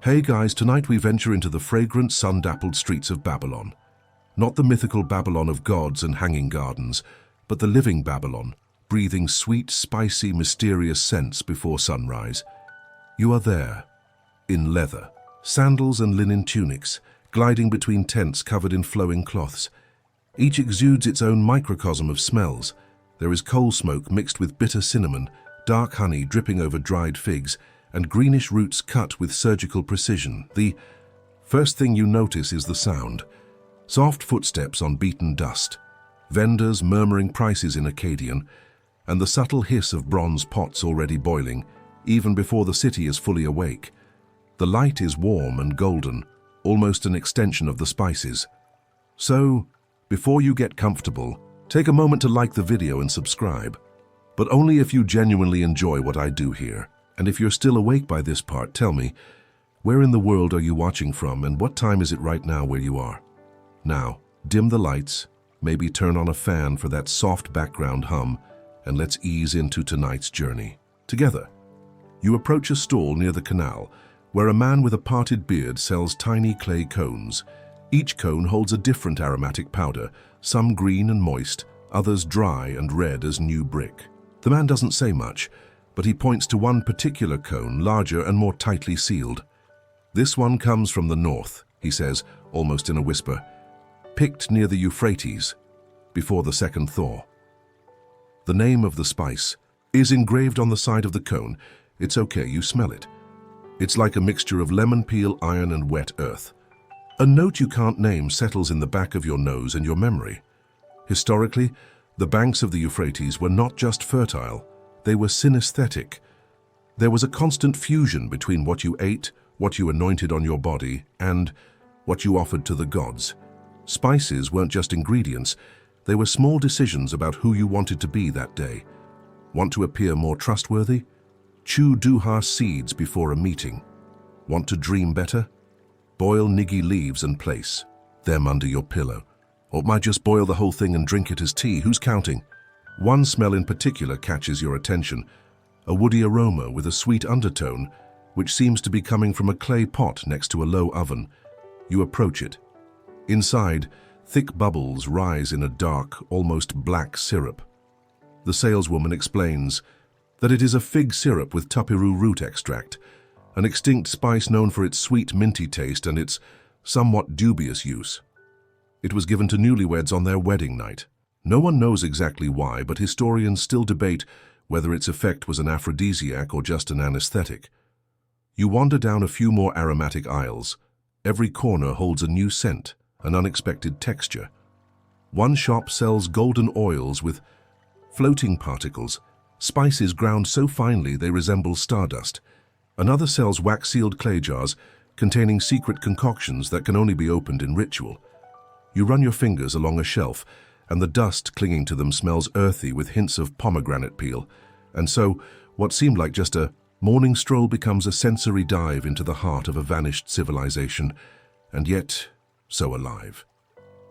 Hey guys, tonight we venture into the fragrant, sun-dappled streets of Babylon. Not the mythical Babylon of gods and hanging gardens, but the living Babylon, breathing sweet, spicy, mysterious scents before sunrise. You are there, in leather, sandals and linen tunics, gliding between tents covered in flowing cloths. Each exudes its own microcosm of smells. There is coal smoke mixed with bitter cinnamon, dark honey dripping over dried figs, and greenish roots cut with surgical precision. The first thing you notice is the sound. Soft footsteps on beaten dust, vendors murmuring prices in Akkadian, and the subtle hiss of bronze pots already boiling, even before the city is fully awake. The light is warm and golden, almost an extension of the spices. So, before you get comfortable, take a moment to like the video and subscribe. But only if you genuinely enjoy what I do here. And if you're still awake by this part, tell me, where in the world are you watching from and what time is it right now where you are? Now, dim the lights, maybe turn on a fan for that soft background hum, and let's ease into tonight's journey. Together, you approach a stall near the canal, where a man with a parted beard sells tiny clay cones. Each cone holds a different aromatic powder, some green and moist, others dry and red as new brick. The man doesn't say much, but he points to one particular cone, larger and more tightly sealed. This one comes from the north, he says, almost in a whisper, picked near the Euphrates, before the second thaw. The name of the spice is engraved on the side of the cone. It's okay, you smell it. It's like a mixture of lemon peel, iron, and wet earth. A note you can't name settles in the back of your nose and your memory. Historically, the banks of the Euphrates were not just fertile, they were synesthetic. There was a constant fusion between what you ate, what you anointed on your body, and what you offered to the gods. Spices weren't just ingredients, they were small decisions about who you wanted to be that day. Want to appear more trustworthy? Chew duha seeds before a meeting. Want to dream better? Boil niggi leaves and place them under your pillow. Or might just boil the whole thing and drink it as tea. Who's counting? One smell in particular catches your attention, a woody aroma with a sweet undertone, which seems to be coming from a clay pot next to a low oven. You approach it. Inside, thick bubbles rise in a dark, almost black syrup. The saleswoman explains that it is a fig syrup with tapiru root extract, an extinct spice known for its sweet minty taste and its somewhat dubious use. It was given to newlyweds on their wedding night. No one knows exactly why, but historians still debate whether its effect was an aphrodisiac or just an anesthetic. You wander down a few more aromatic aisles. Every corner holds a new scent, an unexpected texture. One shop sells golden oils with floating particles, spices ground so finely they resemble stardust. Another sells wax-sealed clay jars containing secret concoctions that can only be opened in ritual. You run your fingers along a shelf, and the dust clinging to them smells earthy with hints of pomegranate peel. And so, what seemed like just a morning stroll becomes a sensory dive into the heart of a vanished civilization, and yet so alive.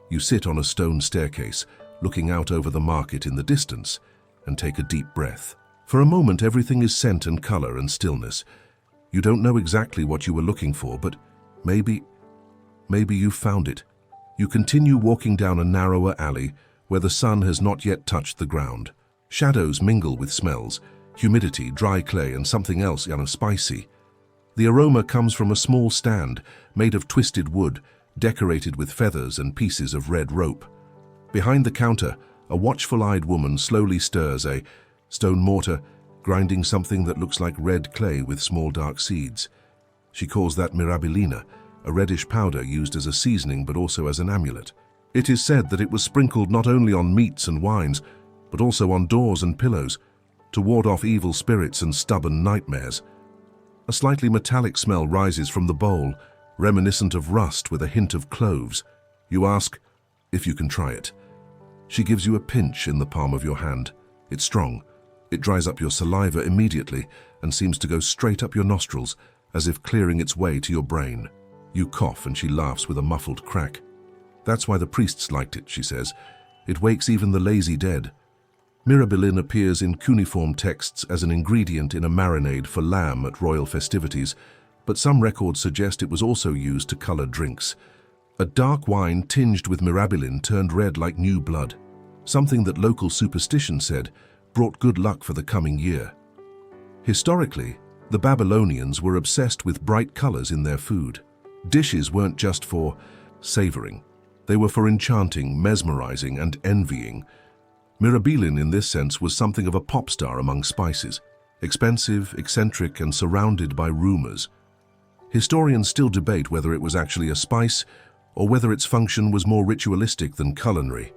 You sit on a stone staircase, looking out over the market in the distance, and take a deep breath. For a moment, everything is scent and color and stillness. You don't know exactly what you were looking for, but maybe you found it. You continue walking down a narrower alley where the sun has not yet touched the ground. Shadows mingle with smells, humidity, dry clay, and something else spicy. The aroma comes from a small stand made of twisted wood, decorated with feathers and pieces of red rope. Behind the counter, a watchful-eyed woman slowly stirs a stone mortar, grinding something that looks like red clay with small dark seeds. She calls that mirabilina, a reddish powder used as a seasoning but also as an amulet. It is said that it was sprinkled not only on meats and wines, but also on doors and pillows, to ward off evil spirits and stubborn nightmares. A slightly metallic smell rises from the bowl, reminiscent of rust with a hint of cloves. You ask if you can try it. She gives you a pinch in the palm of your hand. It's strong. It dries up your saliva immediately and seems to go straight up your nostrils, as if clearing its way to your brain. You cough and she laughs with a muffled crack. That's why the priests liked it, she says. It wakes even the lazy dead. Mirabilin appears in cuneiform texts as an ingredient in a marinade for lamb at royal festivities, but some records suggest it was also used to color drinks. A dark wine tinged with myrabalin turned red like new blood, something that local superstition said brought good luck for the coming year. Historically, the Babylonians were obsessed with bright colors in their food. Dishes weren't just for savoring. They were for enchanting, mesmerizing, and envying. Myrabalin, in this sense, was something of a pop star among spices, expensive, eccentric, and surrounded by rumors. Historians still debate whether it was actually a spice or whether its function was more ritualistic than culinary.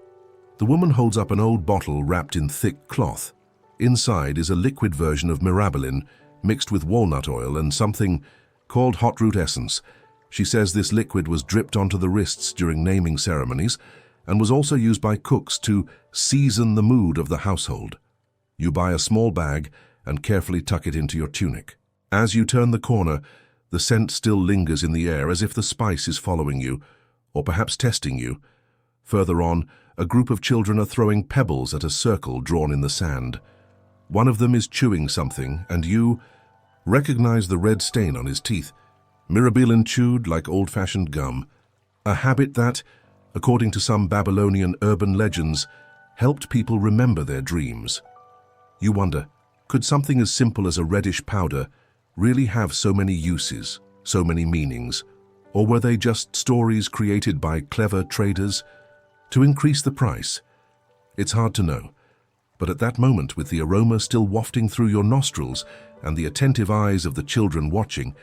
The woman holds up an old bottle wrapped in thick cloth. Inside is a liquid version of myrabalin mixed with walnut oil and something called hot root essence. She says this liquid was dripped onto the wrists during naming ceremonies and was also used by cooks to season the mood of the household. You buy a small bag and carefully tuck it into your tunic. As you turn the corner, the scent still lingers in the air as if the spice is following you, or perhaps testing you. Further on, a group of children are throwing pebbles at a circle drawn in the sand. One of them is chewing something, and you recognize the red stain on his teeth. Myrabalin chewed like old-fashioned gum, a habit that, according to some Babylonian urban legends, helped people remember their dreams. You wonder, could something as simple as a reddish powder really have so many uses, so many meanings? Or were they just stories created by clever traders to increase the price? It's hard to know, but at that moment, with the aroma still wafting through your nostrils and the attentive eyes of the children watching,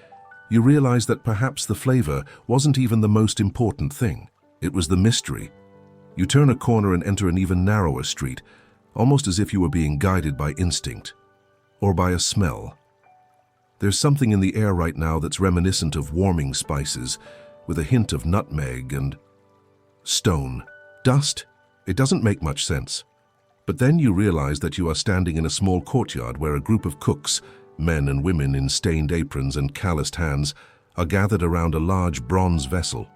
you realize that perhaps the flavor wasn't even the most important thing. It was the mystery. You turn a corner and enter an even narrower street, almost as if you were being guided by instinct or by a smell. There's something in the air right now that's reminiscent of warming spices, with a hint of nutmeg and stone. Dust? It doesn't make much sense. But then you realize that you are standing in a small courtyard where a group of cooks, men and women in stained aprons and calloused hands, are gathered around a large bronze vessel.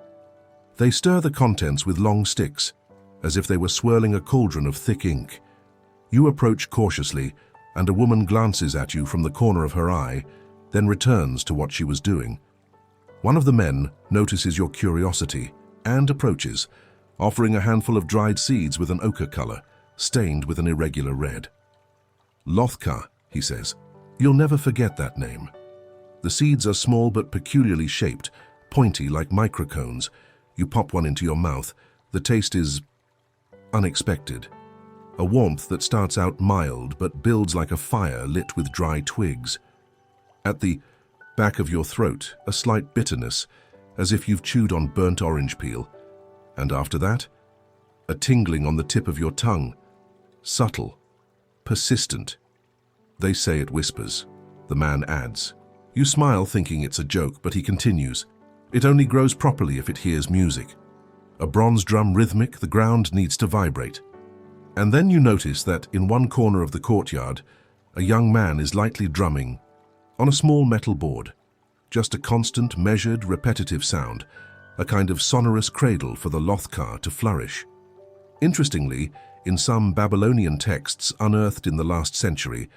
They stir the contents with long sticks, as if they were swirling a cauldron of thick ink. You approach cautiously, and a woman glances at you from the corner of her eye, then returns to what she was doing. One of the men notices your curiosity and approaches, offering a handful of dried seeds with an ochre color, stained with an irregular red. Lothka, he says. You'll never forget that name. The seeds are small but peculiarly shaped, pointy like microcones. You pop one into your mouth. The taste is unexpected. A warmth that starts out mild but builds like a fire lit with dry twigs. At the back of your throat, a slight bitterness, as if you've chewed on burnt orange peel. And after that, a tingling on the tip of your tongue. Subtle, persistent. They say it whispers. The man adds. You smile thinking it's a joke, but he continues. It only grows properly if it hears music. A bronze drum rhythmic, the ground needs to vibrate. And then you notice that in one corner of the courtyard, a young man is lightly drumming on a small metal board. Just a constant, measured, repetitive sound, a kind of sonorous cradle for the Lothka to flourish. Interestingly, in some Babylonian texts unearthed in the last century,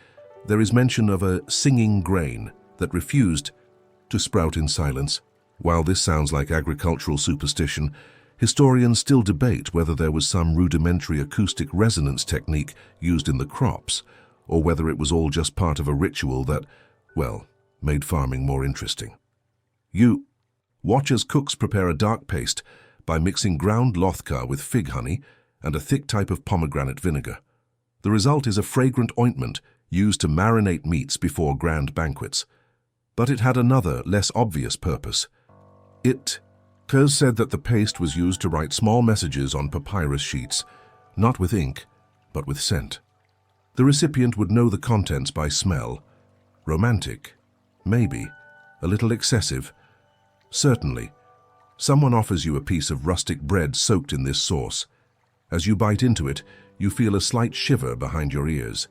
there is mention of a singing grain that refused to sprout in silence. While this sounds like agricultural superstition, historians still debate whether there was some rudimentary acoustic resonance technique used in the crops, or whether it was all just part of a ritual that, well, made farming more interesting. You watch as cooks prepare a dark paste by mixing ground lothka with fig honey and a thick type of pomegranate vinegar. The result is a fragrant ointment used to marinate meats before grand banquets. But it had another, less obvious purpose. Kurz said that the paste was used to write small messages on papyrus sheets, not with ink, but with scent. The recipient would know the contents by smell. Romantic? Maybe. A little excessive? Certainly. Someone offers you a piece of rustic bread soaked in this sauce. As you bite into it, you feel a slight shiver behind your ears,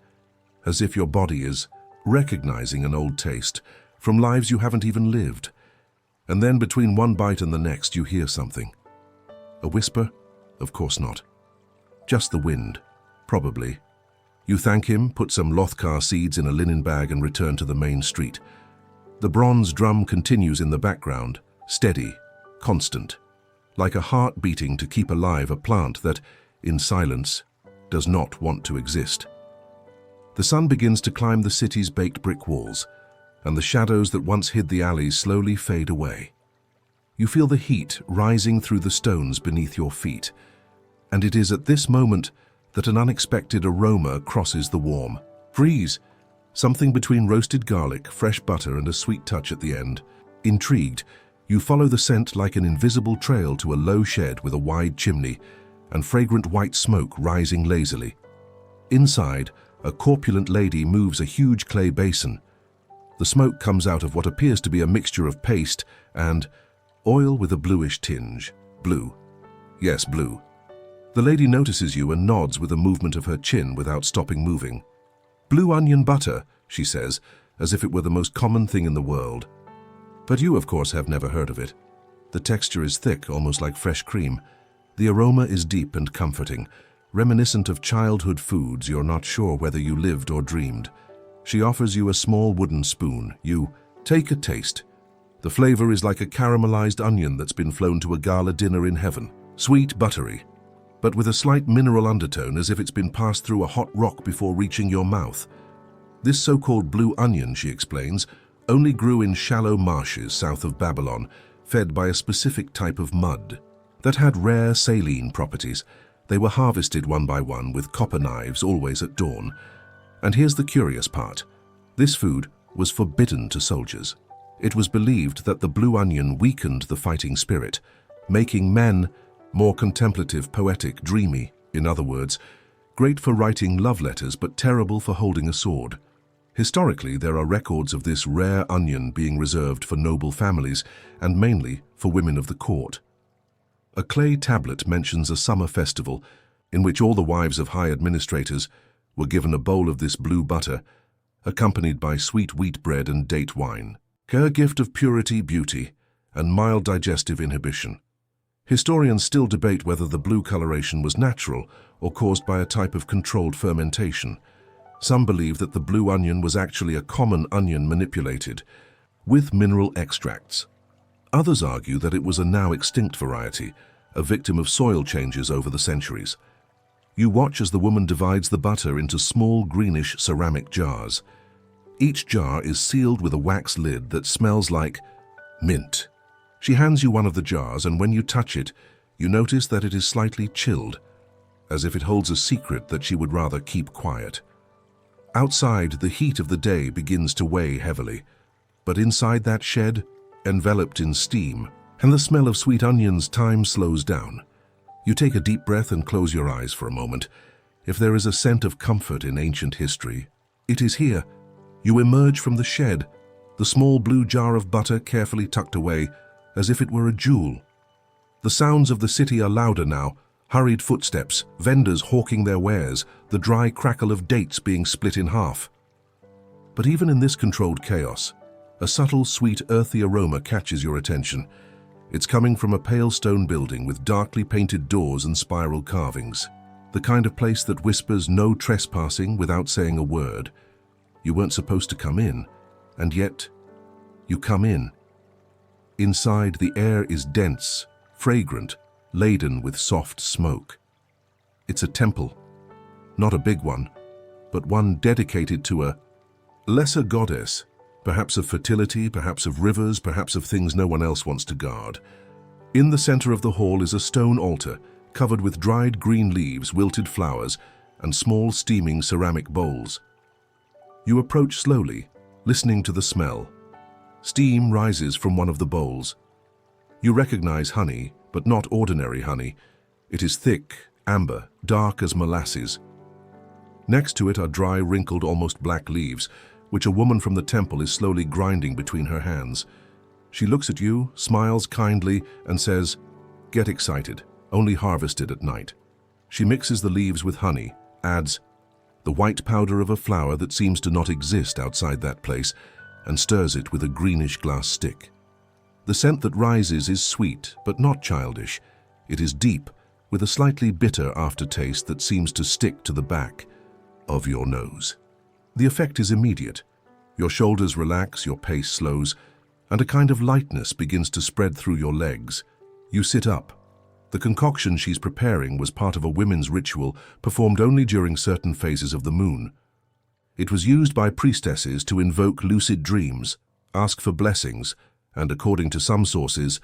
as if your body is recognizing an old taste from lives you haven't even lived. And then between one bite and the next, you hear something. A whisper? Of course not. Just the wind, probably. You thank him, put some lothkar seeds in a linen bag and return to the main street. The bronze drum continues in the background, steady, constant, like a heart beating to keep alive a plant that, in silence, does not want to exist. The sun begins to climb the city's baked brick walls, and the shadows that once hid the alleys slowly fade away. You feel the heat rising through the stones beneath your feet, and it is at this moment that an unexpected aroma crosses the warm. Freeze! Something between roasted garlic, fresh butter, and a sweet touch at the end. Intrigued, you follow the scent like an invisible trail to a low shed with a wide chimney and fragrant white smoke rising lazily. Inside, a corpulent lady moves a huge clay basin. The smoke comes out of what appears to be a mixture of paste and oil with a bluish tinge. Blue. Yes, blue. The lady notices you and nods with a movement of her chin without stopping moving. "Blue onion butter," she says, as if it were the most common thing in the world. But you, of course, have never heard of it. The texture is thick, almost like fresh cream. The aroma is deep and comforting, reminiscent of childhood foods you're not sure whether you lived or dreamed. She offers you a small wooden spoon. You take a taste. The flavor is like a caramelized onion that's been flown to a gala dinner in heaven. Sweet, buttery, but with a slight mineral undertone, as if it's been passed through a hot rock before reaching your mouth. This so-called blue onion, she explains, only grew in shallow marshes south of Babylon, fed by a specific type of mud that had rare saline properties. They were harvested one by one with copper knives, always at dawn. And here's the curious part. This food was forbidden to soldiers. It was believed that the blue onion weakened the fighting spirit, making men more contemplative, poetic, dreamy. In other words, great for writing love letters but terrible for holding a sword. Historically, there are records of this rare onion being reserved for noble families and mainly for women of the court. A clay tablet mentions a summer festival in which all the wives of high administrators were given a bowl of this blue butter, accompanied by sweet wheat bread and date wine. Her gift of purity, beauty, and mild digestive inhibition. Historians still debate whether the blue coloration was natural or caused by a type of controlled fermentation. Some believe that the blue onion was actually a common onion manipulated with mineral extracts. Others argue that it was a now extinct variety, a victim of soil changes over the centuries. You watch as the woman divides the butter into small greenish ceramic jars. Each jar is sealed with a wax lid that smells like mint. She hands you one of the jars, and when you touch it, you notice that it is slightly chilled, as if it holds a secret that she would rather keep quiet. Outside, the heat of the day begins to weigh heavily, but inside that shed, enveloped in steam and the smell of sweet onions, time slows down. You take a deep breath and close your eyes for a moment. If there is a scent of comfort in ancient history, it is here. You emerge from the shed, the small blue jar of butter carefully tucked away, as if it were a jewel. The sounds of the city are louder now, hurried footsteps, vendors hawking their wares, the dry crackle of dates being split in half. But even in this controlled chaos, a subtle, sweet, earthy aroma catches your attention. It's coming from a pale stone building with darkly painted doors and spiral carvings. The kind of place that whispers no trespassing without saying a word. You weren't supposed to come in, and yet you come in. Inside, the air is dense, fragrant, laden with soft smoke. It's a temple, not a big one, but one dedicated to a lesser goddess, perhaps of fertility, perhaps of rivers, perhaps of things no one else wants to guard. In the center of the hall is a stone altar covered with dried green leaves, wilted flowers, and small steaming ceramic bowls. You approach slowly, listening to the smell. Steam rises from one of the bowls. You recognize honey, but not ordinary honey. It is thick, amber, dark as molasses. Next to it are dry, wrinkled, almost black leaves, which a woman from the temple is slowly grinding between her hands. She looks at you, smiles kindly, and says, "Get excited, only harvested at night." She mixes the leaves with honey, adds the white powder of a flower that seems to not exist outside that place, and stirs it with a greenish glass stick. The scent that rises is sweet, but not childish. It is deep, with a slightly bitter aftertaste that seems to stick to the back of your nose. The effect is immediate. Your shoulders relax, your pace slows, and a kind of lightness begins to spread through your legs. You sit up. The concoction she's preparing was part of a women's ritual performed only during certain phases of the moon. It was used by priestesses to invoke lucid dreams, ask for blessings, and, according to some sources,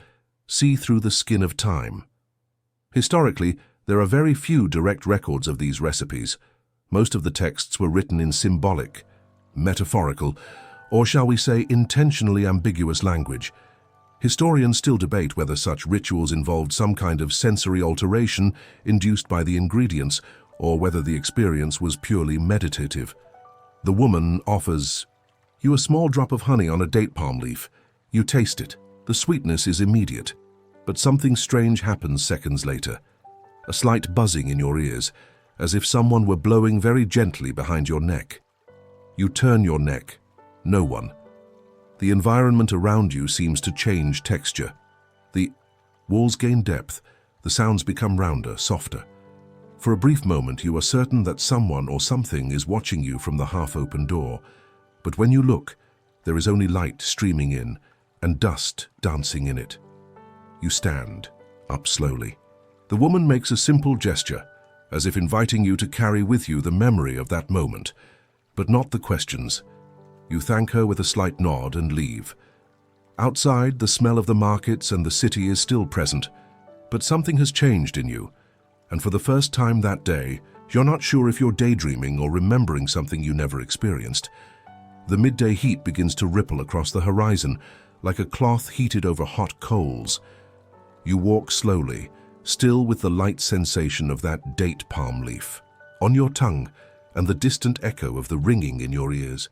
see through the skin of time. Historically, there are very few direct records of these recipes. Most of the texts were written in symbolic, metaphorical, or shall we say intentionally ambiguous language. Historians still debate whether such rituals involved some kind of sensory alteration induced by the ingredients, or whether the experience was purely meditative. The woman offers you a small drop of honey on a date palm leaf. You taste it. The sweetness is immediate, but something strange happens seconds later. A slight buzzing in your ears, as if someone were blowing very gently behind your neck. You turn your neck. No one. The environment around you seems to change texture. The walls gain depth, the sounds become rounder, softer. For a brief moment you are certain that someone or something is watching you from the half-open door, but when you look, there is only light streaming in and dust dancing in it. You stand, up slowly. The woman makes a simple gesture, as if inviting you to carry with you the memory of that moment, but not the questions. You thank her with a slight nod and leave. Outside, the smell of the markets and the city is still present, but something has changed in you, and for the first time that day, you're not sure if you're daydreaming or remembering something you never experienced. The midday heat begins to ripple across the horizon, like a cloth heated over hot coals. You walk slowly, still with the light sensation of that date palm leaf on your tongue and the distant echo of the ringing in your ears.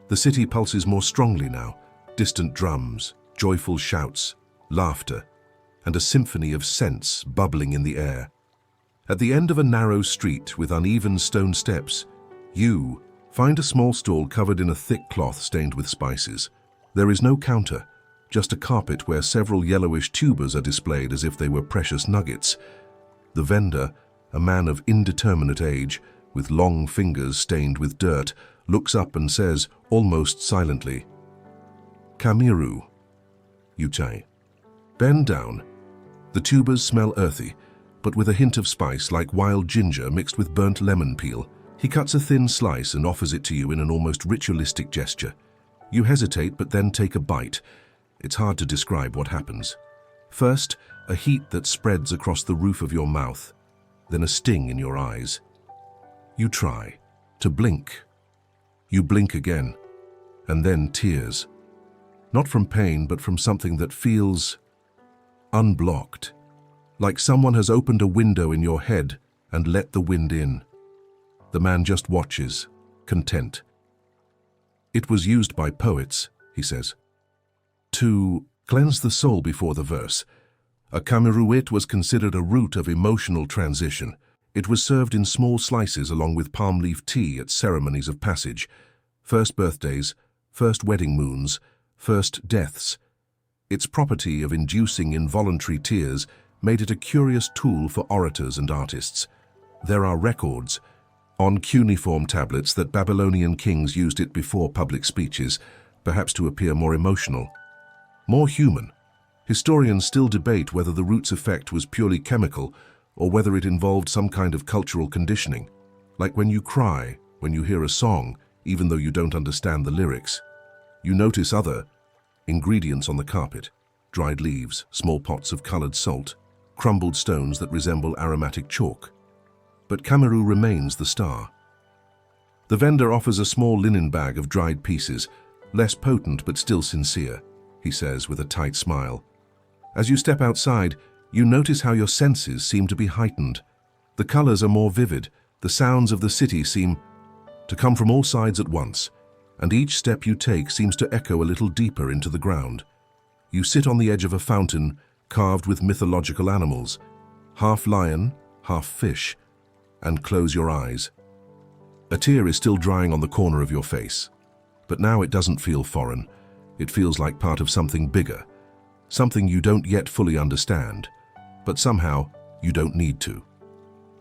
The city pulses more strongly now, distant drums, joyful shouts, laughter, and a symphony of scents bubbling in the air. At the end of a narrow street with uneven stone steps, you find a small stall covered in a thick cloth stained with spices. There is no counter, just a carpet where several yellowish tubers are displayed as if they were precious nuggets. The vendor, a man of indeterminate age, with long fingers stained with dirt, looks up and says, almost silently, "Kamiru, Yuchai." Bend down. The tubers smell earthy, but with a hint of spice like wild ginger mixed with burnt lemon peel. He cuts a thin slice and offers it to you in an almost ritualistic gesture. You hesitate, but then take a bite. It's hard to describe what happens. First, a heat that spreads across the roof of your mouth, then a sting in your eyes. You try to blink. You blink again, and then tears. Not from pain, but from something that feels unblocked, like someone has opened a window in your head and let the wind in. The man just watches, content. "It was used by poets," he says, "to cleanse the soul before the verse. A kamiruit was considered a route of emotional transition. It was served in small slices along with palm leaf tea at ceremonies of passage, first birthdays, first wedding moons, first deaths. Its property of inducing involuntary tears made it a curious tool for orators and artists. There are records on cuneiform tablets that Babylonian kings used it before public speeches, perhaps to appear more emotional, more human. Historians still debate whether the root's effect was purely chemical or whether it involved some kind of cultural conditioning, like when you cry, when you hear a song, even though you don't understand the lyrics. You notice other ingredients on the carpet: dried leaves, small pots of colored salt, crumbled stones that resemble aromatic chalk. But Kamiru remains the star. The vendor offers a small linen bag of dried pieces, less potent but still sincere, he says with a tight smile. As you step outside, you notice how your senses seem to be heightened. The colors are more vivid, the sounds of the city seem to come from all sides at once, and each step you take seems to echo a little deeper into the ground. You sit on the edge of a fountain carved with mythological animals, half lion, half fish, and close your eyes. A tear is still drying on the corner of your face, but now it doesn't feel foreign. It feels like part of something bigger, something you don't yet fully understand, but somehow you don't need to.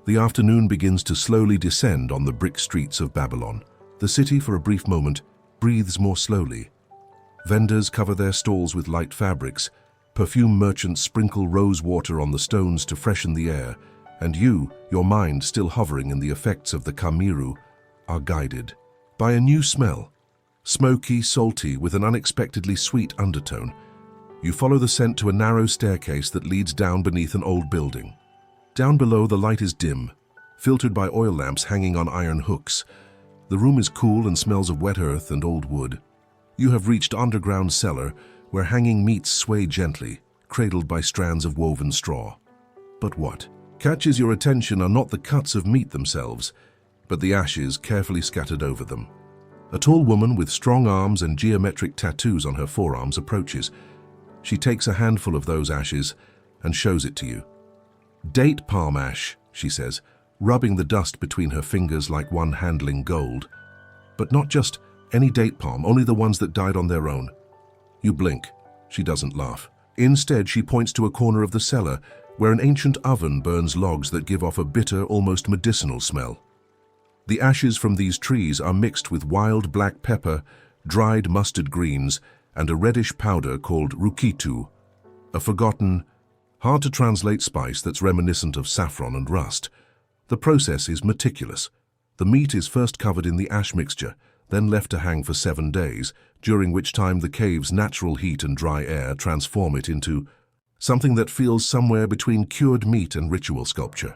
The afternoon begins to slowly descend on the brick streets of Babylon. The city, for a brief moment, breathes more slowly. Vendors cover their stalls with light fabrics. Perfume merchants sprinkle rose water on the stones to freshen the air, and you, your mind still hovering in the effects of the kamiru, are guided by a new smell, smoky, salty, with an unexpectedly sweet undertone. You follow the scent to a narrow staircase that leads down beneath an old building. Down below, the light is dim, filtered by oil lamps hanging on iron hooks. The room is cool and smells of wet earth and old wood. You have reached underground cellar, where hanging meats sway gently, cradled by strands of woven straw. But what catches your attention are not the cuts of meat themselves, but the ashes carefully scattered over them. A tall woman with strong arms and geometric tattoos on her forearms approaches. She takes a handful of those ashes and shows it to you. "Date palm ash," she says, rubbing the dust between her fingers like one handling gold. But not just any date palm, only the ones that died on their own. You blink. She doesn't laugh. Instead, she points to a corner of the cellar where an ancient oven burns logs that give off a bitter, almost medicinal smell. The ashes from these trees are mixed with wild black pepper, dried mustard greens, and a reddish powder called rukitu, a forgotten, hard-to-translate spice that's reminiscent of saffron and rust. The process is meticulous. The meat is first covered in the ash mixture, then left to hang for 7 days, during which time the cave's natural heat and dry air transform it into something that feels somewhere between cured meat and ritual sculpture.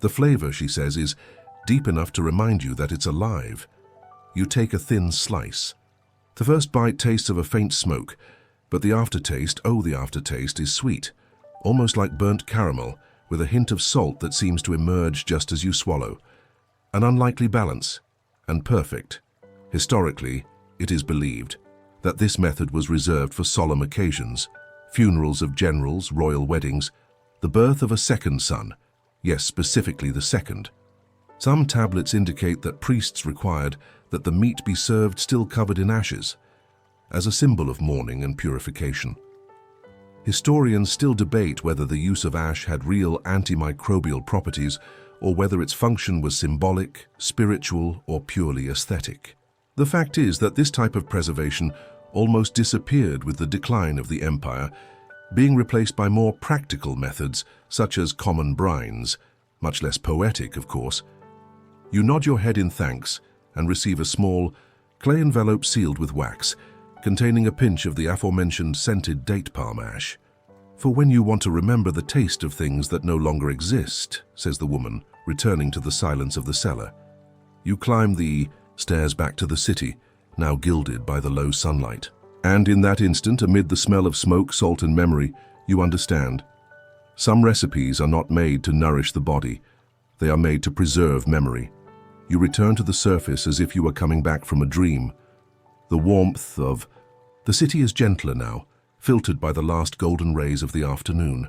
The flavor, she says, is deep enough to remind you that it's alive. You take a thin slice. The first bite tastes of a faint smoke, but the aftertaste is sweet, almost like burnt caramel, with a hint of salt that seems to emerge just as you swallow. An unlikely balance, and perfect. Historically, it is believed that this method was reserved for solemn occasions, funerals of generals, royal weddings, the birth of a second son, yes, specifically the second. Some tablets indicate that priests required that the meat be served still covered in ashes, as a symbol of mourning and purification. Historians still debate whether the use of ash had real antimicrobial properties or whether its function was symbolic, spiritual, or purely aesthetic. The fact is that this type of preservation almost disappeared with the decline of the empire, being replaced by more practical methods such as common brines, much less poetic, of course. You nod your head in thanks and receive a small, clay envelope sealed with wax, containing a pinch of the aforementioned scented date palm ash. "For when you want to remember the taste of things that no longer exist," says the woman, returning to the silence of the cellar. You climb the stairs back to the city, now gilded by the low sunlight. And in that instant, amid the smell of smoke, salt, and memory, you understand. Some recipes are not made to nourish the body. They are made to preserve memory. You return to the surface as if you were coming back from a dream. The warmth of the city is gentler now, filtered by the last golden rays of the afternoon.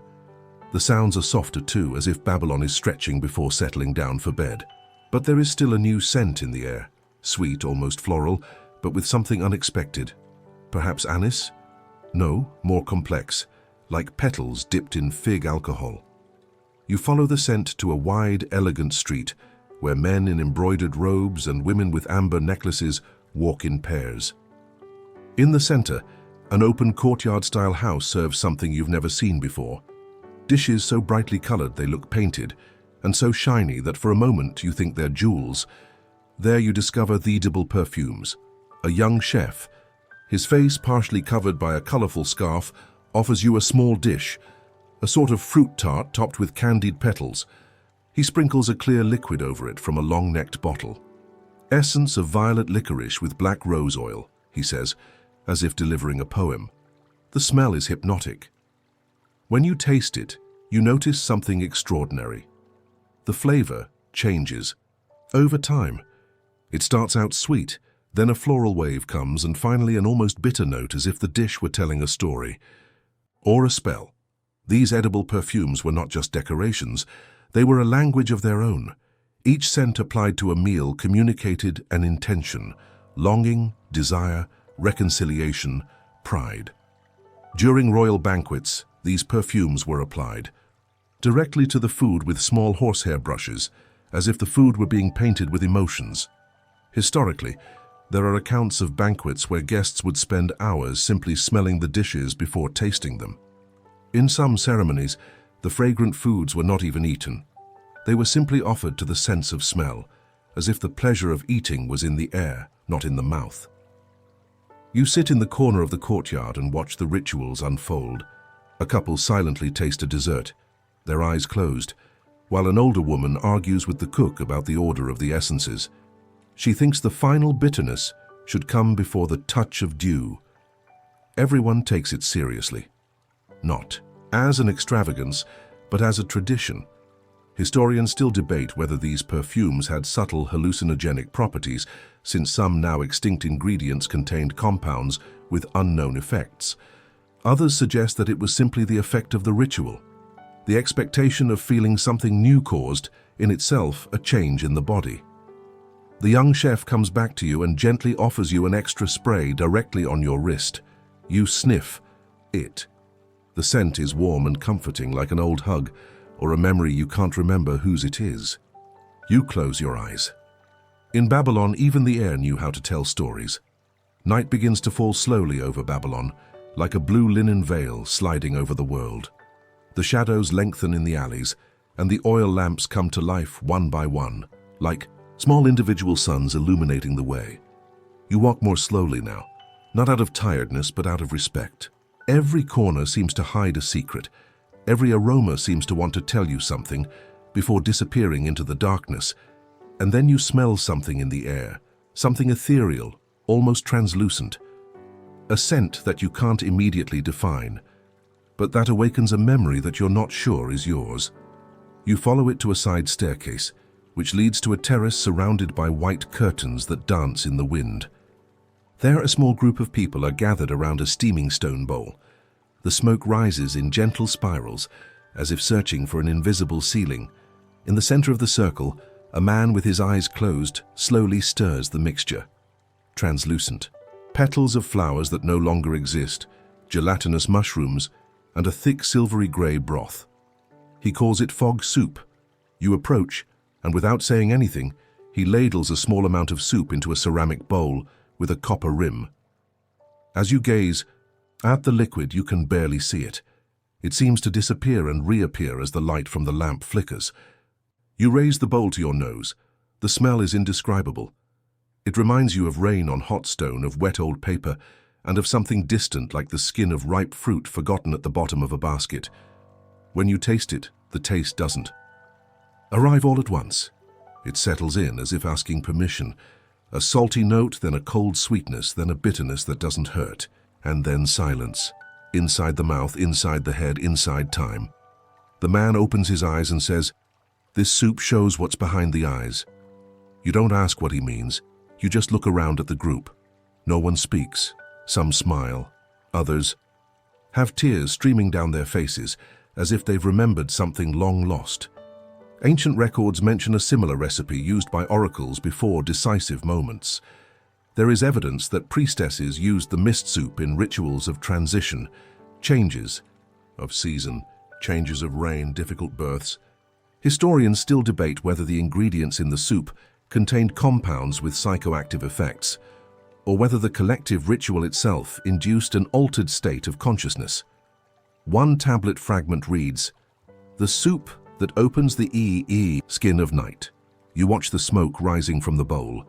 The sounds are softer too, as if Babylon is stretching before settling down for bed. But there is still a new scent in the air, sweet, almost floral, but with something unexpected. Perhaps anise? No, more complex, like petals dipped in fig alcohol. You follow the scent to a wide, elegant street, where men in embroidered robes and women with amber necklaces walk in pairs. In the center, an open courtyard-style house serves something you've never seen before. Dishes so brightly colored they look painted, and so shiny that for a moment you think they're jewels. There you discover the edible perfumes. A young chef, his face partially covered by a colorful scarf, offers you a small dish, a sort of fruit tart topped with candied petals. He sprinkles a clear liquid over it from a long-necked bottle. "Essence of violet licorice with black rose oil," he says, as if delivering a poem. The smell is hypnotic. When you taste it, you notice something extraordinary. The flavor changes. Over time, it starts out sweet, then a floral wave comes, and finally an almost bitter note, as if the dish were telling a story. Or a spell. These edible perfumes were not just decorations, they were a language of their own. Each scent applied to a meal communicated an intention, longing, desire, reconciliation, pride. During royal banquets, these perfumes were applied directly to the food with small horsehair brushes, as if the food were being painted with emotions. Historically, There are accounts of banquets where guests would spend hours simply smelling the dishes before tasting them. In some ceremonies, the fragrant foods were not even eaten. They were simply offered to the sense of smell, as if the pleasure of eating was in the air, not in the mouth. You sit in the corner of the courtyard and watch the rituals unfold. A couple silently taste a dessert, their eyes closed, while an older woman argues with the cook about the order of the essences. She thinks the final bitterness should come before the touch of dew. Everyone takes it seriously. Not as an extravagance, but as a tradition. Historians still debate whether these perfumes had subtle hallucinogenic properties, since some now extinct ingredients contained compounds with unknown effects. Others suggest that it was simply the effect of the ritual. The expectation of feeling something new caused, in itself, a change in the body. The young chef comes back to you and gently offers you an extra spray directly on your wrist. You sniff it. The scent is warm and comforting, like an old hug, or a memory you can't remember whose it is. You close your eyes. In Babylon, even the air knew how to tell stories. Night begins to fall slowly over Babylon, like a blue linen veil sliding over the world. The shadows lengthen in the alleys, and the oil lamps come to life one by one, like small individual suns illuminating the way. You walk more slowly now, not out of tiredness but out of respect. Every corner seems to hide a secret. Every aroma seems to want to tell you something before disappearing into the darkness. And then you smell something in the air, something ethereal, almost translucent. A scent that you can't immediately define, but that awakens a memory that you're not sure is yours. You follow it to a side staircase, which leads to a terrace surrounded by white curtains that dance in the wind. There, a small group of people are gathered around a steaming stone bowl. The smoke rises in gentle spirals, as if searching for an invisible ceiling. In the center of the circle, a man with his eyes closed slowly stirs the mixture. Translucent. Petals of flowers that no longer exist, gelatinous mushrooms, and a thick silvery gray broth. He calls it fog soup. You approach, and without saying anything, he ladles a small amount of soup into a ceramic bowl with a copper rim. As you gaze at the liquid, you can barely see it. It seems to disappear and reappear as the light from the lamp flickers. You raise the bowl to your nose. The smell is indescribable. It reminds you of rain on hot stone, of wet old paper, and of something distant like the skin of ripe fruit forgotten at the bottom of a basket. When you taste it, the taste doesn't arrive all at once. It settles in as if asking permission. A salty note, then a cold sweetness, then a bitterness that doesn't hurt, and then silence. Inside the mouth, inside the head, inside time. The man opens his eyes and says, "This soup shows what's behind the eyes." You don't ask what he means. You just look around at the group. No one speaks. Some smile. Others have tears streaming down their faces, as if they've remembered something long lost. Ancient records mention a similar recipe used by oracles before decisive moments. There is evidence that priestesses used the mist soup in rituals of transition, changes of season, changes of rain, difficult births. Historians still debate whether the ingredients in the soup contained compounds with psychoactive effects, or whether the collective ritual itself induced an altered state of consciousness. One tablet fragment reads, "The soup that opens the skin of night." You watch the smoke rising from the bowl.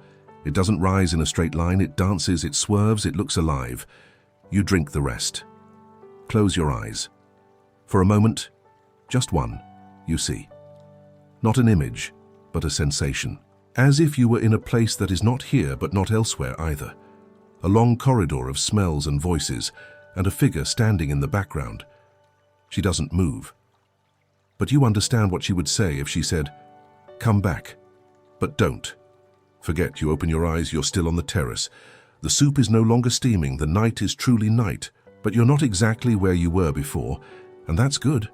It doesn't rise in a straight line, it dances, it swerves, it looks alive. You drink the rest. Close your eyes. For a moment, just one, you see. Not an image, but a sensation. As if you were in a place that is not here but not elsewhere either. A long corridor of smells and voices, and a figure standing in the background. She doesn't move. But you understand what she would say if she said, "Come back." But don't. Forget, you open your eyes, you're still on the terrace. The soup is no longer steaming, the night is truly night, but you're not exactly where you were before, and that's good.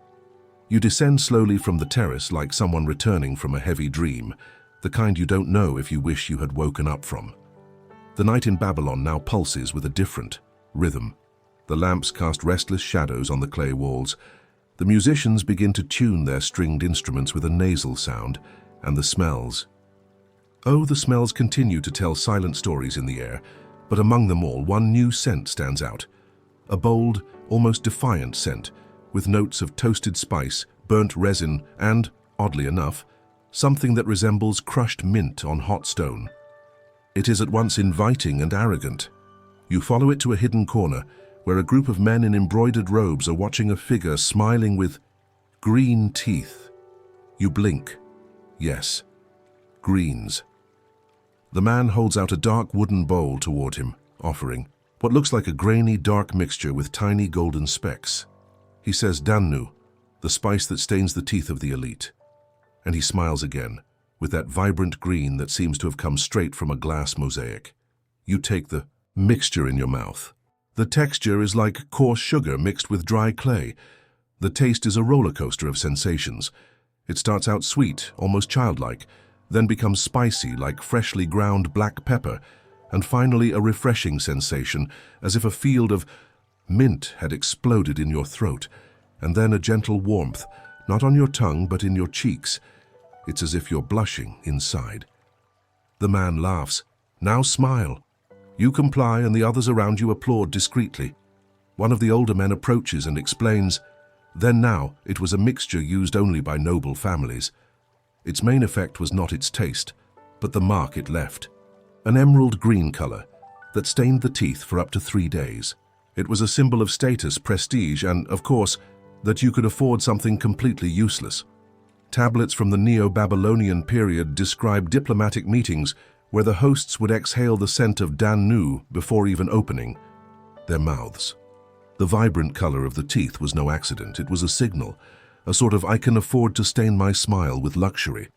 You descend slowly from the terrace like someone returning from a heavy dream, the kind you don't know if you wish you had woken up from. The night in Babylon now pulses with a different rhythm. The lamps cast restless shadows on the clay walls. The musicians begin to tune their stringed instruments with a nasal sound, and the smells. Oh, the smells continue to tell silent stories in the air, but among them all, one new scent stands out. A bold, almost defiant scent, with notes of toasted spice, burnt resin, and, oddly enough, something that resembles crushed mint on hot stone. It is at once inviting and arrogant. You follow it to a hidden corner, where a group of men in embroidered robes are watching a figure smiling with green teeth. You blink. Yes, greens. The man holds out a dark wooden bowl toward him, offering what looks like a grainy, dark mixture with tiny golden specks. He says dannu, the spice that stains the teeth of the elite. And he smiles again, with that vibrant green that seems to have come straight from a glass mosaic. You take the mixture in your mouth. The texture is like coarse sugar mixed with dry clay. The taste is a roller coaster of sensations. It starts out sweet, almost childlike, then becomes spicy like freshly ground black pepper, and finally a refreshing sensation, as if a field of mint had exploded in your throat, and then a gentle warmth, not on your tongue but in your cheeks. It's as if you're blushing inside. The man laughs. Now smile. You comply and the others around you applaud discreetly. One of the older men approaches and explains, then now it was a mixture used only by noble families. Its main effect was not its taste, but the mark it left. An emerald green color that stained the teeth for up to 3 days. It was a symbol of status, prestige, and, of course, that you could afford something completely useless. Tablets from the Neo-Babylonian period describe diplomatic meetings where the hosts would exhale the scent of dannu before even opening their mouths. The vibrant color of the teeth was no accident. It was a signal, a sort of I can afford to stain my smile with luxury.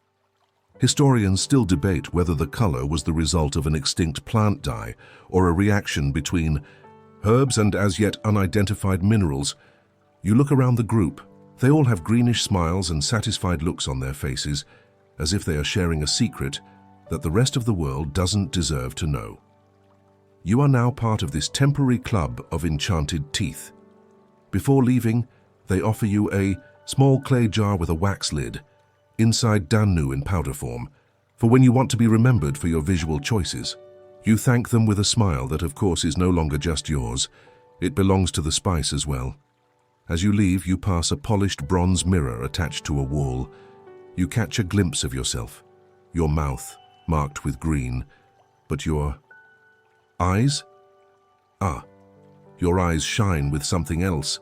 Historians still debate whether the color was the result of an extinct plant dye or a reaction between herbs and as yet unidentified minerals. You look around the group. They all have greenish smiles and satisfied looks on their faces, as if they are sharing a secret that the rest of the world doesn't deserve to know. You are now part of this temporary club of enchanted teeth. Before leaving, they offer you a small clay jar with a wax lid, inside dannu in powder form, for when you want to be remembered for your visual choices. You thank them with a smile that of course is no longer just yours. It belongs to the spice as well. As you leave, you pass a polished bronze mirror attached to a wall. You catch a glimpse of yourself, your mouth marked with green, but your eyes? Your eyes shine with something else,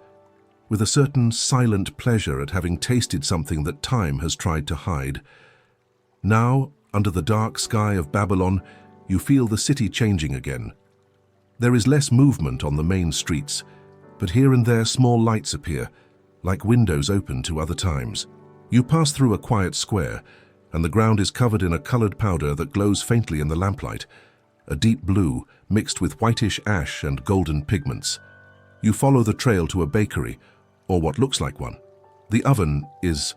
with a certain silent pleasure at having tasted something that time has tried to hide. Now, under the dark sky of Babylon, you feel the city changing again. There is less movement on the main streets, but here and there small lights appear, like windows open to other times. You pass through a quiet square, and the ground is covered in a colored powder that glows faintly in the lamplight, a deep blue mixed with whitish ash and golden pigments. You follow the trail to a bakery, or what looks like one. The oven is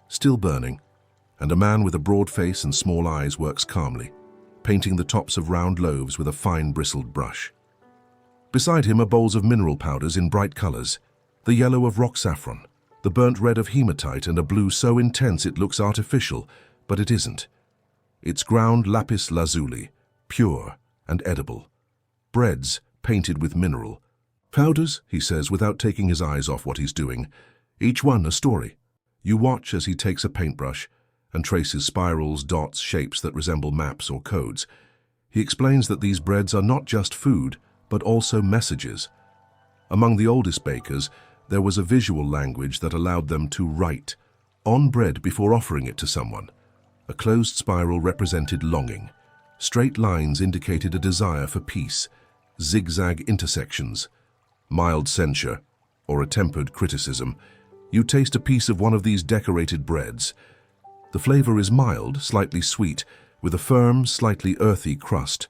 still burning, and a man with a broad face and small eyes works calmly, painting the tops of round loaves with a fine bristled brush. Beside him are bowls of mineral powders in bright colors, the yellow of rock saffron, the burnt red of hematite, and a blue so intense it looks artificial, but it isn't. It's ground lapis lazuli, pure and edible. Breads painted with mineral. Powders, he says without taking his eyes off what he's doing, each one a story. You watch as he takes a paintbrush and traces spirals, dots, shapes that resemble maps or codes. He explains that these breads are not just food, but also messages. Among the oldest bakers, there was a visual language that allowed them to write on bread before offering it to someone. A closed spiral represented longing. Straight lines indicated a desire for peace. Zigzag intersections, mild censure, or a tempered criticism. You taste a piece of one of these decorated breads. The flavor is mild, slightly sweet, with a firm, slightly earthy crust.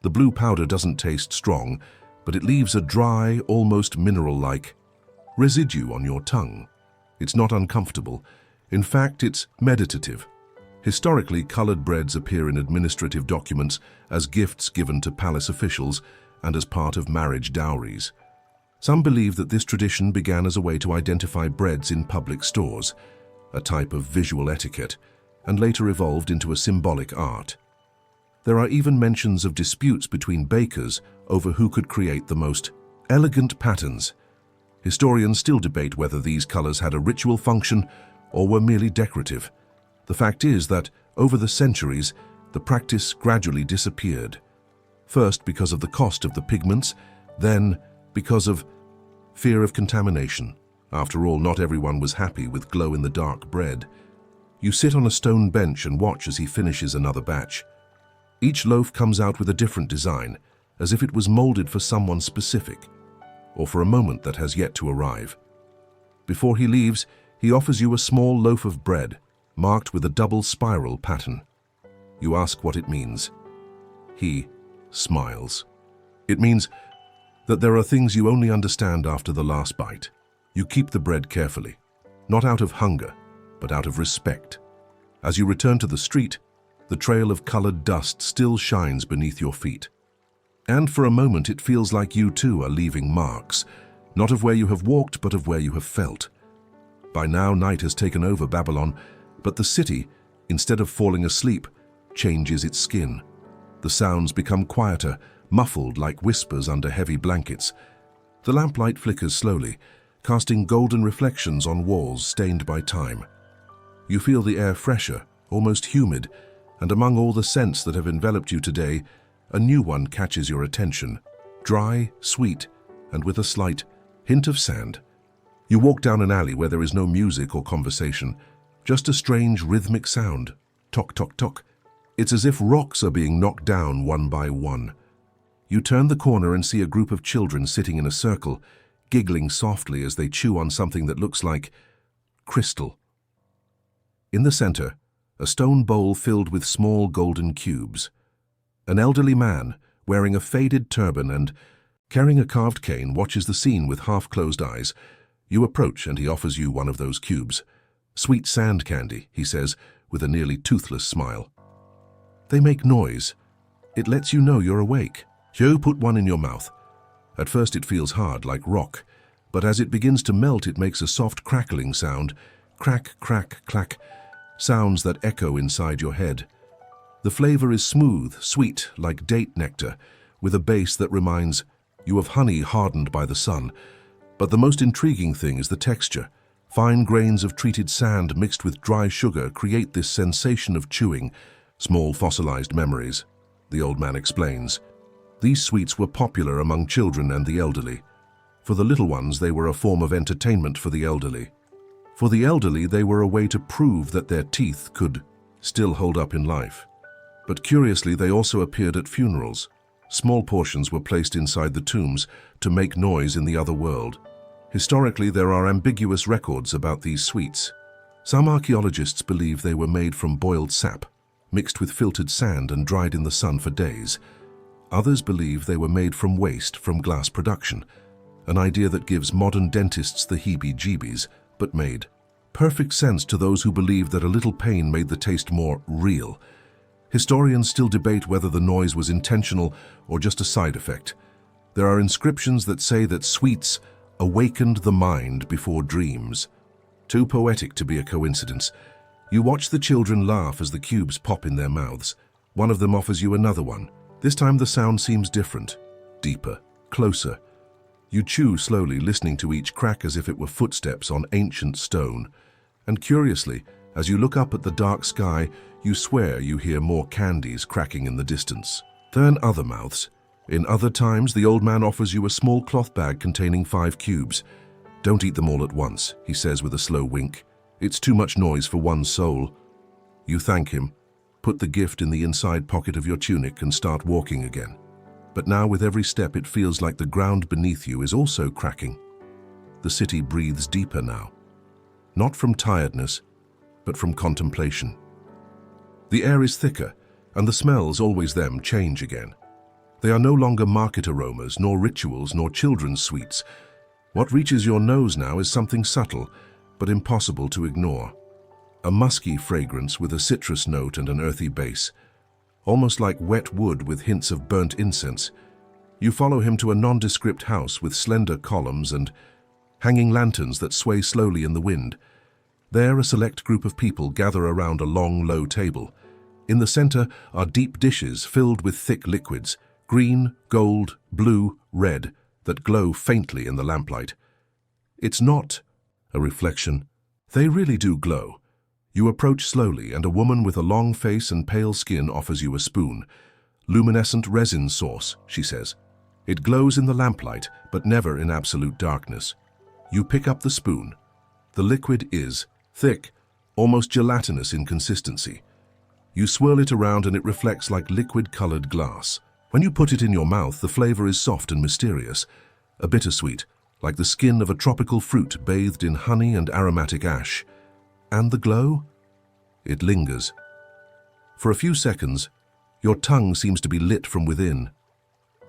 The blue powder doesn't taste strong, but it leaves a dry, almost mineral-like residue on your tongue. It's not uncomfortable. In fact, it's meditative. Historically, colored breads appear in administrative documents as gifts given to palace officials and as part of marriage dowries. Some believe that this tradition began as a way to identify breads in public stores, a type of visual etiquette, and later evolved into a symbolic art. There are even mentions of disputes between bakers over who could create the most elegant patterns. Historians still debate whether these colors had a ritual function or were merely decorative. The fact is that, over the centuries, the practice gradually disappeared. First because of the cost of the pigments, then because of fear of contamination. After all, not everyone was happy with glow-in-the-dark bread. You sit on a stone bench and watch as he finishes another batch. Each loaf comes out with a different design, as if it was molded for someone specific, or for a moment that has yet to arrive. Before he leaves, he offers you a small loaf of bread, marked with a double spiral pattern. You ask what it means. He smiles. It means that there are things you only understand after the last bite. You keep the bread carefully, not out of hunger, but out of respect. As you return to the street, the trail of colored dust still shines beneath your feet. And for a moment it feels like you too are leaving marks, not of where you have walked, but of where you have felt. By now, night has taken over Babylon, but the city, instead of falling asleep, changes its skin. The sounds become quieter, muffled like whispers under heavy blankets. The lamplight flickers slowly, casting golden reflections on walls stained by time. You feel the air fresher, almost humid, and among all the scents that have enveloped you today, a new one catches your attention. Dry, sweet, and with a slight hint of sand. You walk down an alley where there is no music or conversation, just a strange rhythmic sound. Tock, tock, tock. It's as if rocks are being knocked down one by one. You turn the corner and see a group of children sitting in a circle, giggling softly as they chew on something that looks like crystal. In the center, a stone bowl filled with small golden cubes. An elderly man, wearing a faded turban and carrying a carved cane, watches the scene with half-closed eyes. You approach and he offers you one of those cubes. Sweet sand candy, he says, with a nearly toothless smile. They make noise. It lets you know you're awake. You put one in your mouth. At first it feels hard, like rock, but as it begins to melt it makes a soft crackling sound. Crack, crack, clack. Sounds that echo inside your head. The flavor is smooth, sweet, like date nectar, with a base that reminds you of honey hardened by the sun. But the most intriguing thing is the texture. Fine grains of treated sand mixed with dry sugar create this sensation of chewing, small fossilized memories, the old man explains. These sweets were popular among children and the elderly. For the little ones, they were a form of entertainment for the elderly. For the elderly, they were a way to prove that their teeth could still hold up in life. But curiously, they also appeared at funerals. Small portions were placed inside the tombs to make noise in the other world. Historically, there are ambiguous records about these sweets. Some archaeologists believe they were made from boiled sap, mixed with filtered sand and dried in the sun for days. Others believe they were made from waste from glass production, an idea that gives modern dentists the heebie-jeebies, but made perfect sense to those who believed that a little pain made the taste more real. Historians still debate whether the noise was intentional or just a side effect. There are inscriptions that say that sweets awakened the mind before dreams. Too poetic to be a coincidence. You watch the children laugh as the cubes pop in their mouths. One of them offers you another one. This time the sound seems different, deeper, closer. You chew slowly, listening to each crack as if it were footsteps on ancient stone. And curiously, as you look up at the dark sky, you swear you hear more candies cracking in the distance. Then other mouths. In other times, the old man offers you a small cloth bag containing 5 cubes. Don't eat them all at once, he says with a slow wink. It's too much noise for one soul. You thank him, put the gift in the inside pocket of your tunic and start walking again. But now with every step it feels like the ground beneath you is also cracking. The city breathes deeper now. Not from tiredness, but from contemplation. The air is thicker, and the smells, always them, change again. They are no longer market aromas, nor rituals, nor children's sweets. What reaches your nose now is something subtle, but impossible to ignore. A musky fragrance with a citrus note and an earthy base. Almost like wet wood with hints of burnt incense. You follow him to a nondescript house with slender columns and hanging lanterns that sway slowly in the wind. There, a select group of people gather around a long, low table. In the center are deep dishes filled with thick liquids, green, gold, blue, red, that glow faintly in the lamplight. It's not a reflection. They really do glow. You approach slowly, and a woman with a long face and pale skin offers you a spoon. Luminescent resin sauce, she says. It glows in the lamplight, but never in absolute darkness. You pick up the spoon. The liquid is thick, almost gelatinous in consistency. You swirl it around and it reflects like liquid-colored glass. When you put it in your mouth, the flavor is soft and mysterious, a bittersweet, like the skin of a tropical fruit bathed in honey and aromatic ash. And the glow? It lingers. For a few seconds, your tongue seems to be lit from within.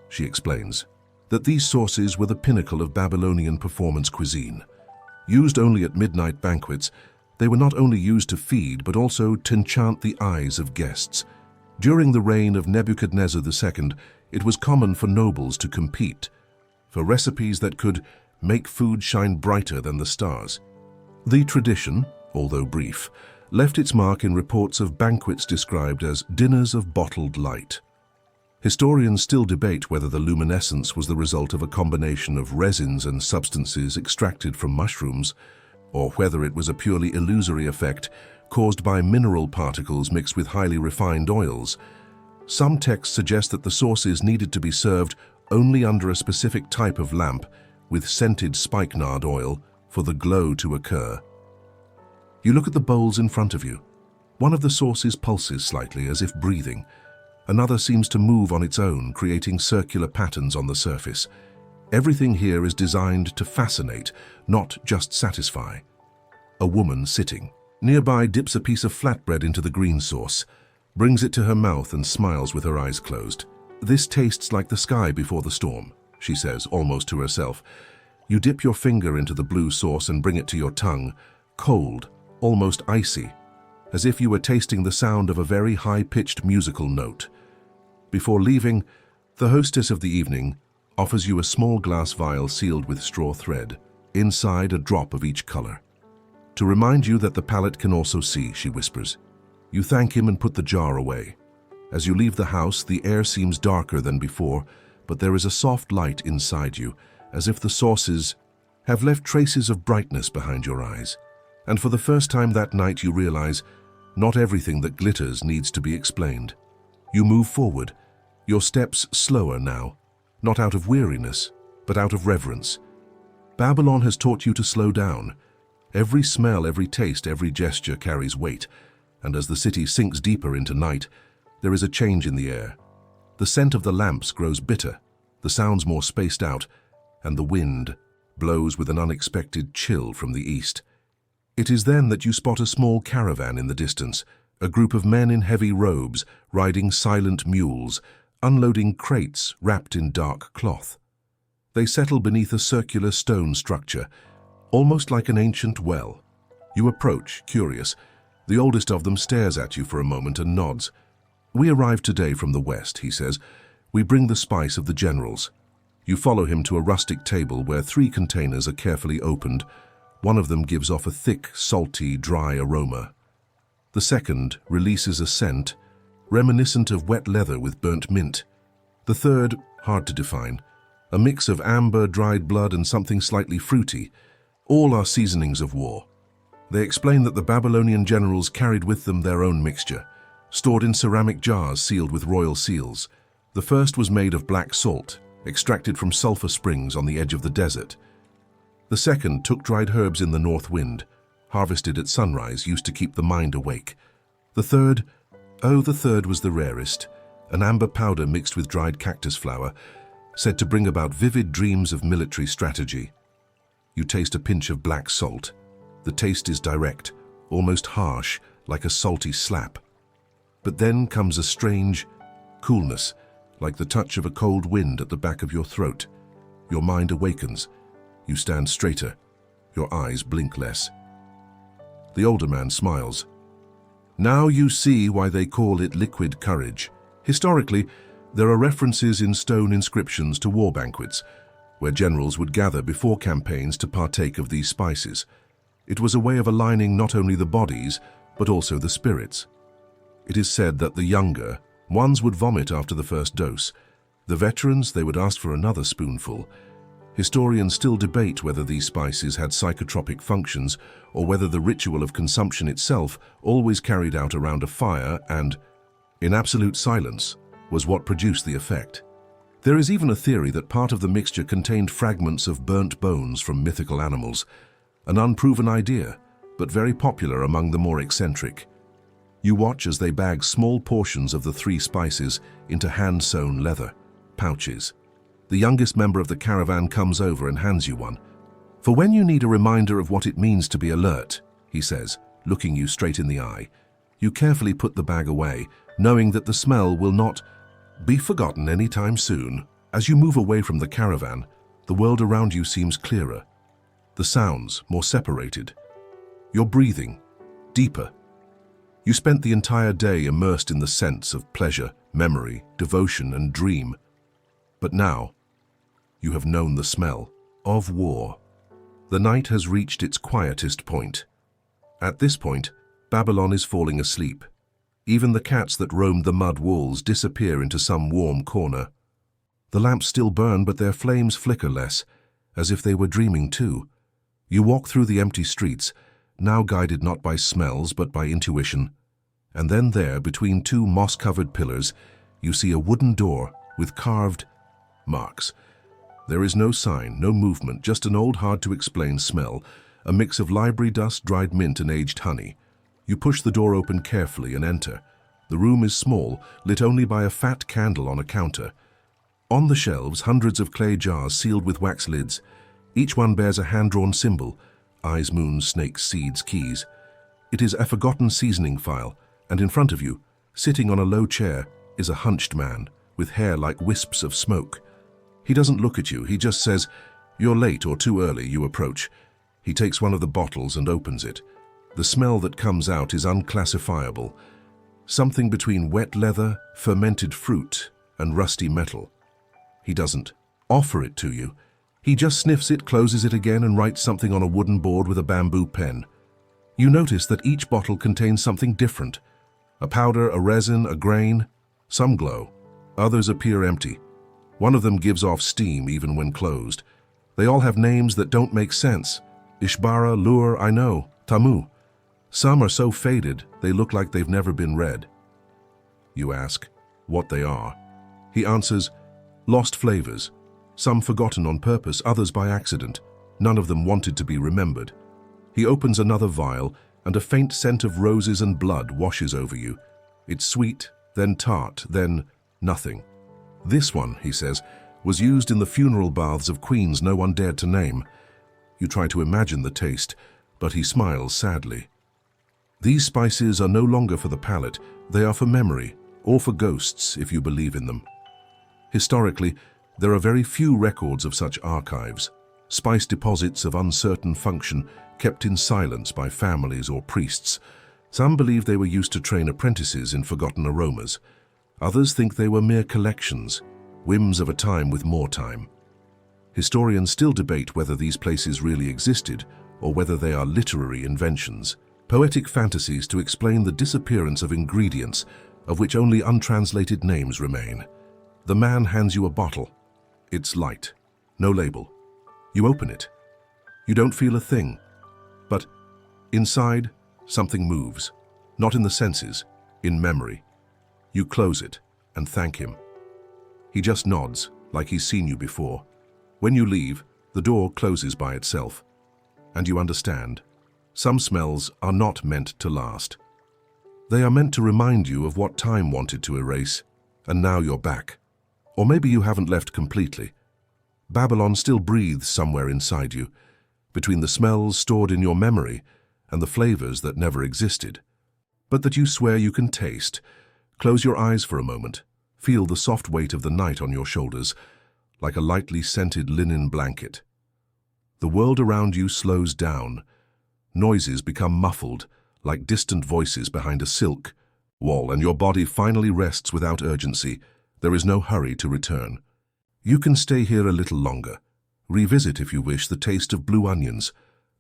She explains that these sauces were the pinnacle of Babylonian performance cuisine. Used only at midnight banquets, they were not only used to feed but also to enchant the eyes of guests. During the reign of Nebuchadnezzar II, it was common for nobles to compete for recipes that could make food shine brighter than the stars. The tradition, although brief, left its mark in reports of banquets described as dinners of bottled light. Historians still debate whether the luminescence was the result of a combination of resins and substances extracted from mushrooms, or whether it was a purely illusory effect caused by mineral particles mixed with highly refined oils. Some texts suggest that the sauces needed to be served only under a specific type of lamp with scented spikenard oil for the glow to occur. You look at the bowls in front of you. One of the sauces pulses slightly, as if breathing. Another seems to move on its own, creating circular patterns on the surface. Everything here is designed to fascinate, not just satisfy. A woman sitting nearby dips a piece of flatbread into the green sauce, brings it to her mouth and smiles with her eyes closed. "This tastes like the sky before the storm," she says, almost to herself. You dip your finger into the blue sauce and bring it to your tongue, cold, almost icy, as if you were tasting the sound of a very high-pitched musical note. Before leaving, the hostess of the evening offers you a small glass vial sealed with straw thread, inside a drop of each color. "To remind you that the palate can also see," she whispers. You thank him and put the jar away. As you leave the house, the air seems darker than before, but there is a soft light inside you, as if the sauces have left traces of brightness behind your eyes. And for the first time that night you realize not everything that glitters needs to be explained. You move forward, your steps slower now, not out of weariness, but out of reverence. Babylon has taught you to slow down. Every smell, every taste, every gesture carries weight, and as the city sinks deeper into night, there is a change in the air. The scent of the lamps grows bitter, the sounds more spaced out, and the wind blows with an unexpected chill from the east. It is then that you spot a small caravan in the distance, a group of men in heavy robes, riding silent mules, unloading crates wrapped in dark cloth. They settle beneath a circular stone structure, almost like an ancient well. You approach, curious. The oldest of them stares at you for a moment and nods. "We arrived today from the west," he says. "We bring the spice of the generals." You follow him to a rustic table where 3 containers are carefully opened. One of them gives off a thick, salty, dry aroma. The second releases a scent reminiscent of wet leather with burnt mint. The third, hard to define, a mix of amber, dried blood, and something slightly fruity. All are seasonings of war. They explain that the Babylonian generals carried with them their own mixture, stored in ceramic jars sealed with royal seals. The first was made of black salt, extracted from sulfur springs on the edge of the desert. The second took dried herbs in the north wind, harvested at sunrise, used to keep the mind awake. The third was the rarest, an amber powder mixed with dried cactus flower, said to bring about vivid dreams of military strategy. You taste a pinch of black salt. The taste is direct, almost harsh, like a salty slap. But then comes a strange coolness, like the touch of a cold wind at the back of your throat. Your mind awakens. You stand straighter. Your eyes blink less. The older man smiles. "Now you see why they call it liquid courage. Historically, there are references in stone inscriptions to war banquets, where generals would gather before campaigns to partake of these spices. It was a way of aligning not only the bodies, but also the spirits. It is said that the younger ones would vomit after the first dose. The veterans, they would ask for another spoonful. Historians still debate whether these spices had psychotropic functions or whether the ritual of consumption itself, always carried out around a fire and in absolute silence, was what produced the effect. There is even a theory that part of the mixture contained fragments of burnt bones from mythical animals, an unproven idea, but very popular among the more eccentric. You watch as they bag small portions of the 3 spices into hand-sewn leather pouches. The youngest member of the caravan comes over and hands you one. "For when you need a reminder of what it means to be alert," he says, looking you straight in the eye. You carefully put the bag away, knowing that the smell will not be forgotten anytime soon. As you move away from the caravan, the world around you seems clearer. The sounds more separated. Your breathing deeper. You spent the entire day immersed in the sense of pleasure, memory, devotion, and dream. But now, you have known the smell of war. The night has reached its quietest point. At this point, Babylon is falling asleep. Even the cats that roamed the mud walls disappear into some warm corner. The lamps still burn, but their flames flicker less, as if they were dreaming too. You walk through the empty streets, now guided not by smells but by intuition. And then there, between 2 moss-covered pillars, you see a wooden door with carved marks. There is no sign, no movement, just an old, hard-to-explain smell, a mix of library dust, dried mint, and aged honey. You push the door open carefully and enter. The room is small, lit only by a fat candle on a counter. On the shelves, hundreds of clay jars sealed with wax lids. Each one bears a hand-drawn symbol: eyes, moons, snakes, seeds, keys. It is a forgotten seasoning file, and in front of you, sitting on a low chair, is a hunched man with hair like wisps of smoke. He doesn't look at you, he just says, "You're late or too early." You approach. He takes one of the bottles and opens it. The smell that comes out is unclassifiable. Something between wet leather, fermented fruit, and rusty metal. He doesn't offer it to you. He just sniffs it, closes it again, and writes something on a wooden board with a bamboo pen. You notice that each bottle contains something different. A powder, a resin, a grain. Some glow. Others appear empty. One of them gives off steam even when closed. They all have names that don't make sense. Ishbara, Lure, I know, Tamu. Some are so faded, they look like they've never been read. You ask what they are. He answers, lost flavors. Some forgotten on purpose, others by accident. None of them wanted to be remembered. He opens another vial, and a faint scent of roses and blood washes over you. It's sweet, then tart, then nothing. This one, he says, was used in the funeral baths of queens no one dared to name. You try to imagine the taste, but he smiles sadly. These spices are no longer for the palate, they are for memory, or for ghosts if you believe in them. Historically, there are very few records of such archives, spice deposits of uncertain function kept in silence by families or priests. Some believe they were used to train apprentices in forgotten aromas. Others think they were mere collections, whims of a time with more time. Historians still debate whether these places really existed or whether they are literary inventions, poetic fantasies to explain the disappearance of ingredients of which only untranslated names remain. The man hands you a bottle. It's light, no label. You open it. You don't feel a thing. But inside, something moves. Not in the senses, in memory. You close it and thank him. He just nods, like he's seen you before. When you leave, the door closes by itself. And you understand, some smells are not meant to last. They are meant to remind you of what time wanted to erase, and now you're back. Or maybe you haven't left completely. Babylon still breathes somewhere inside you, between the smells stored in your memory and the flavors that never existed, but that you swear you can taste. Close your eyes for a moment. Feel the soft weight of the night on your shoulders, like a lightly scented linen blanket. The world around you slows down. Noises become muffled, like distant voices behind a silk wall, and your body finally rests without urgency. There is no hurry to return. You can stay here a little longer. Revisit, if you wish, the taste of blue onions,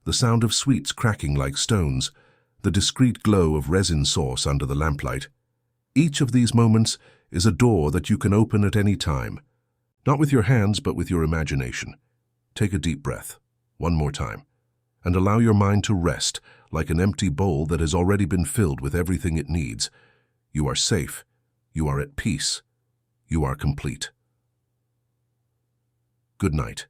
the sound of sweets cracking like stones, the discreet glow of resin sauce under the lamplight. Each of these moments is a door that you can open at any time, not with your hands but with your imagination. Take a deep breath, one more time, and allow your mind to rest like an empty bowl that has already been filled with everything it needs. You are safe, you are at peace, you are complete. Good night.